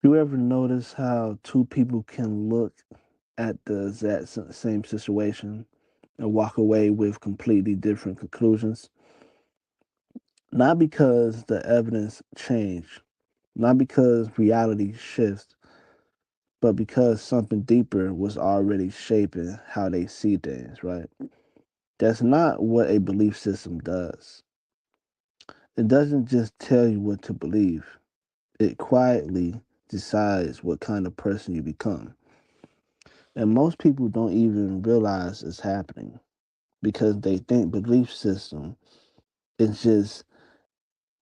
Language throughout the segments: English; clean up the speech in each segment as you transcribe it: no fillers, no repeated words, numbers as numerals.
You ever notice how two people can look at the same situation and walk away with completely different conclusions? Not because the evidence changed, not because reality shifts, but because something deeper was already shaping how they see things, right? That's not what a belief system does. It doesn't just tell you what to believe, it quietly decides what kind of person you become. And most people don't even realize it's happening because they think belief system is just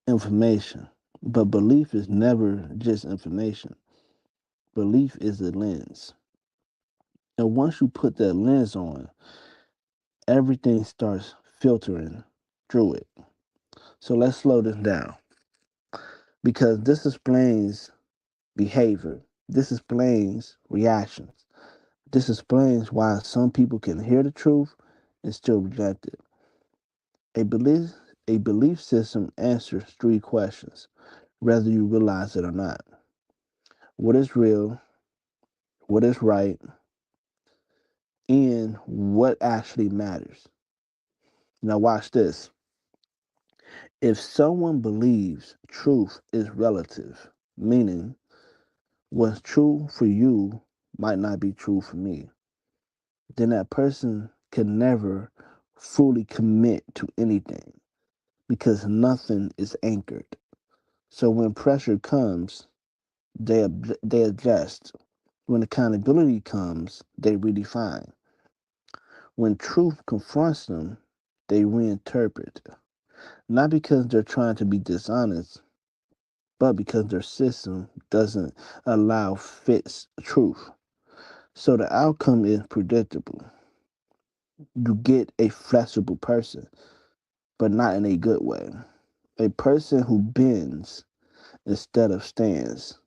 information. But belief is never just information. Belief is a lens. And once you put that lens on, everything starts filtering through it. So let's slow this down because this explains behavior. This explains reactions. This explains why some people can hear the truth and still reject it. A belief a belief system answers three questions, whether you realize it or not. What is real, what is right, and what actually matters. Now watch this. If someone believes truth is relative, meaning what's true for you might not be true for me, then that person can never fully commit to anything because nothing is anchored. So when pressure comes, they adjust. When accountability comes, they redefine. When truth confronts them, they reinterpret. Not because they're trying to be dishonest, but because their system doesn't allow fixed truth. So the outcome is predictable. You get a flexible person, but not in a good way. A person who bends instead of stands.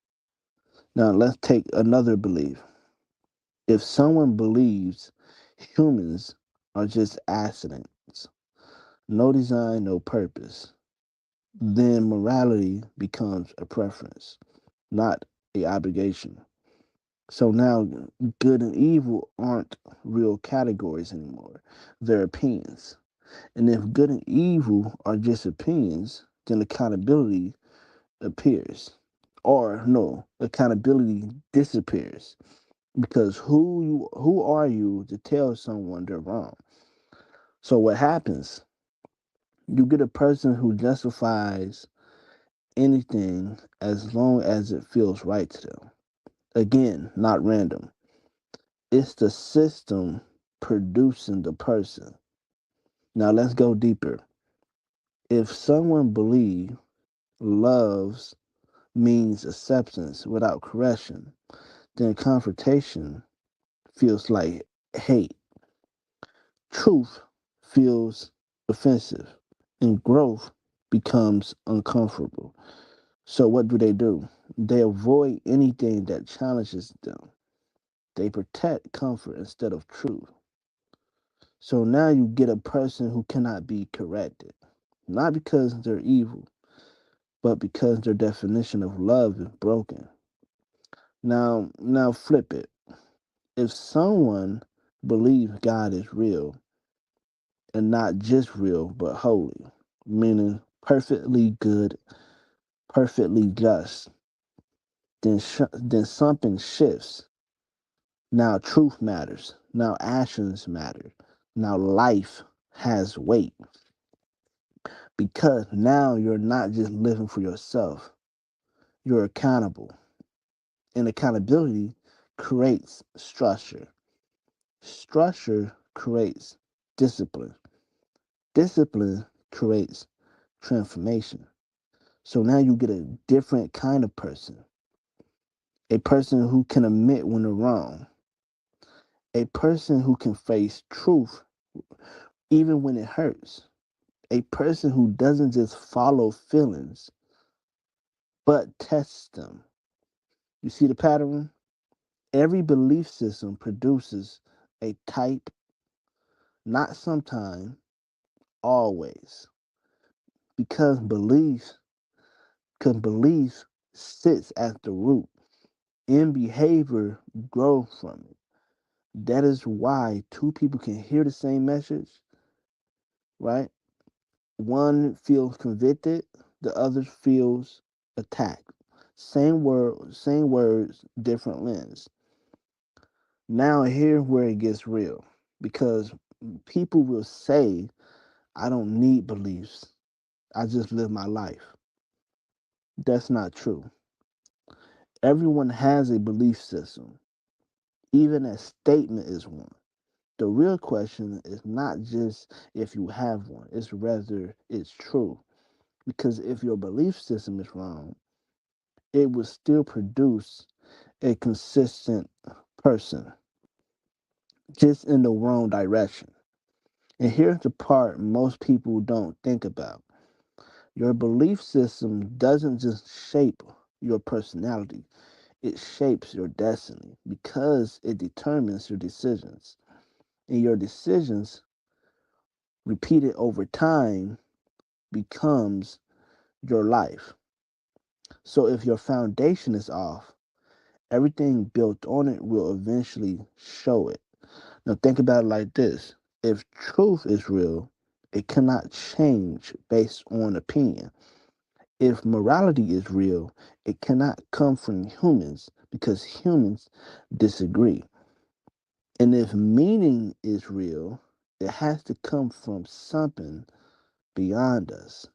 Now let's take another belief. If someone believes humans are just accidents, no design, no purpose, then morality becomes a preference, not a obligation. So now good and evil aren't real categories anymore. They're opinions. And if good and evil are just opinions, then accountability appears. Or no, accountability disappears. Because who are you to tell someone they're wrong? So what happens? You get a person who justifies anything as long as it feels right to them. Again, not random. It's the system producing the person. Now let's go deeper. If someone believes loves means acceptance without correction, then confrontation feels like hate. Truth feels offensive, and growth becomes uncomfortable. So, what do? They avoid anything that challenges them. They protect comfort instead of truth. So now you get a person who cannot be corrected, not because they're evil, but because their definition of love is broken. Now flip it. If someone believes God is real, and not just real, but holy, meaning perfectly good, perfectly just, then something shifts. Now truth matters. Now actions matter. Now life has weight because now you're not just living for yourself. You're accountable. And accountability creates structure. Structure creates discipline. Discipline creates transformation. So now you get a different kind of person, a person who can admit when they're wrong, a person who can face truth even when it hurts, a person who doesn't just follow feelings but tests them. You see the pattern? Every belief system produces a type, not sometime, always, because belief sits at the root. and behavior grow from it. That is why two people can hear the same message, right? One feels convicted, the other feels attacked. Same words, different lens. Now here's where it gets real, because people will say, I don't need beliefs. I just live my life. That's not true. Everyone has a belief system. Even a statement is one. The real question is not just if you have one, it's whether it's true. Because if your belief system is wrong, it will still produce a consistent person, just in the wrong direction. And here's the part most people don't think about. Your belief system doesn't just shape your personality, it shapes your destiny because it determines your decisions. And your decisions, repeated over time, becomes your life. So if your foundation is off, everything built on it will eventually show it. Now think about it like this. If truth is real, it cannot change based on opinion. If morality is real, it cannot come from humans because humans disagree. And if meaning is real, it has to come from something beyond us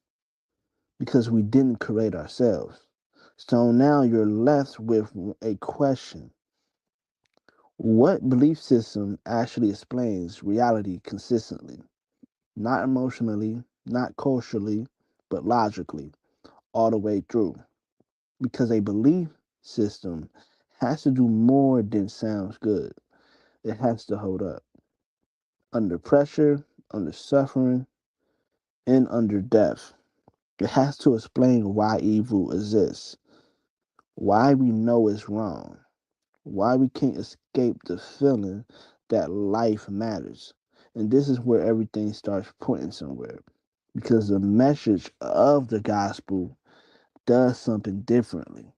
because we didn't create ourselves. So now you're left with a question. What belief system actually explains reality consistently? Not emotionally, not culturally, but logically, all the way through. Because a belief system has to do more than sounds good. It has to hold up under pressure, under suffering, and under death. It has to explain why evil exists, why we know it's wrong, why we can't escape the feeling that life matters. And this is where everything starts pointing somewhere. Because the message of the gospel does something differently.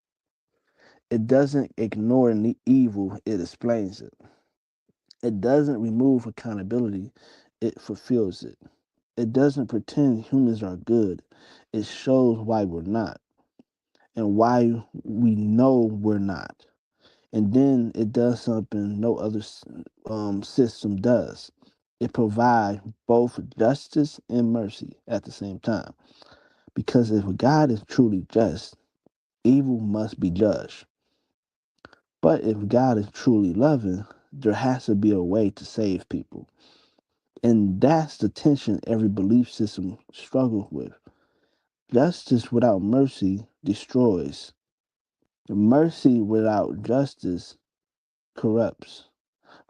It doesn't ignore the evil, it explains it. It doesn't remove accountability, it fulfills it. It doesn't pretend humans are good, it shows why we're not and why we know we're not. And then it does something no other system does. It provides both justice and mercy at the same time. Because if God is truly just, evil must be judged. But if God is truly loving, there has to be a way to save people. And that's the tension every belief system struggles with. Justice without mercy destroys. Mercy without justice corrupts.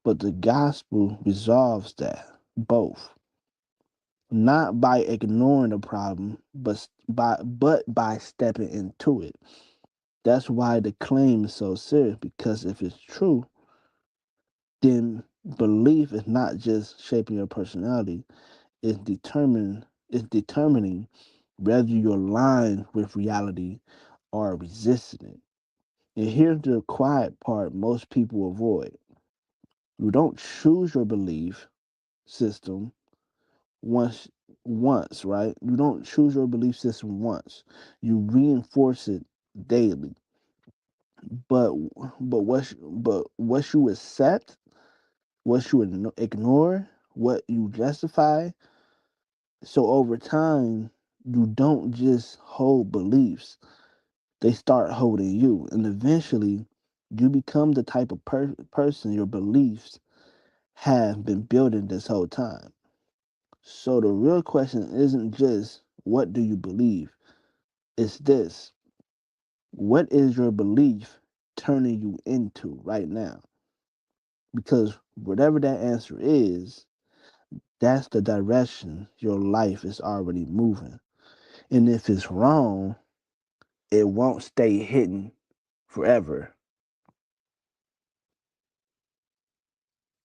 But the gospel resolves that, both. Not by ignoring the problem, but by stepping into it. That's why the claim is so serious, because if it's true, then belief is not just shaping your personality, it's determining whether you align with reality or resisting it. And here's the quiet part most people avoid. You don't choose your belief system once once, right? You don't choose your belief system once. You reinforce it daily. But what you accept, what you ignore, what you justify. So over time, you don't just hold beliefs; they start holding you, and eventually, you become the type of person your beliefs have been building this whole time. So the real question isn't just what do you believe? It's this: what is your belief turning you into right now? Because whatever that answer is, that's the direction your life is already moving. And if it's wrong, it won't stay hidden forever.